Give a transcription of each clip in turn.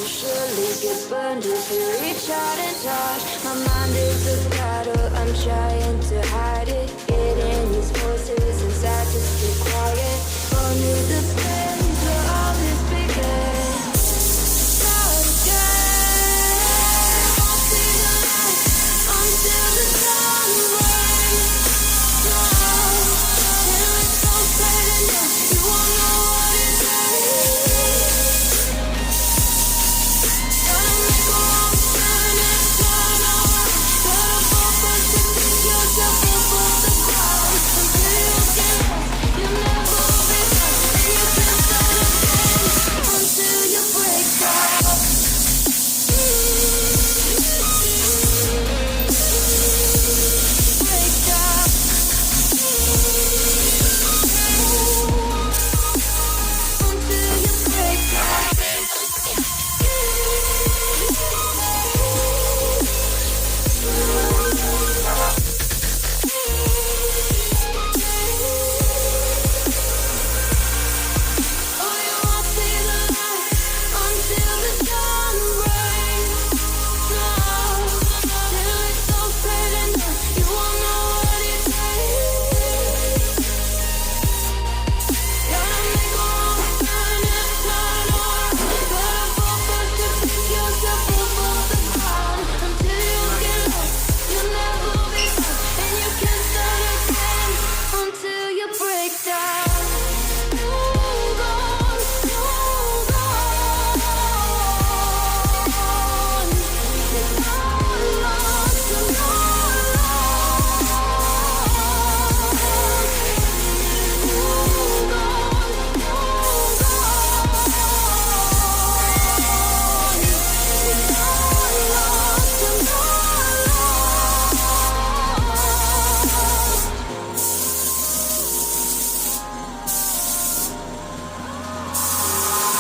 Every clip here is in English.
eventually get burned if you reach out and touch. My mind is a battle, I'm trying to hide it. Getting these voices inside to stay quiet. Only the flames where all this began. Start again. Won't see the light until the sun rays. No, till it's so bright enough, you won't know what it takes. Gotta make a wrong turn and turn around. Gotta focus to pick yourself up off the ground. Until you get lost, you'll never be found. And you can't start again until you break down. Break down. Until you break down. Oh, you won't see the light until the sun rays. No, till it's so bright enough, you won't know what it takes. Gotta make a wrong turn and turn around. Gotta focus to pick yourself up off the ground. Until you get lost, you'll never be found. And you can't start again until you break down. Move on, move on. It's not lost, you're not lost. Move on, move on. It's not lost, you're not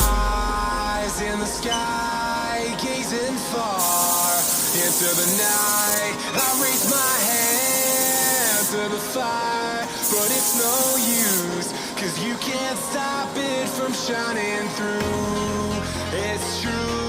Eyes in the sky, gazing far into the night. I raise my hand to the fire, but it's no use, 'cause you can't stop it from shining through. It's true.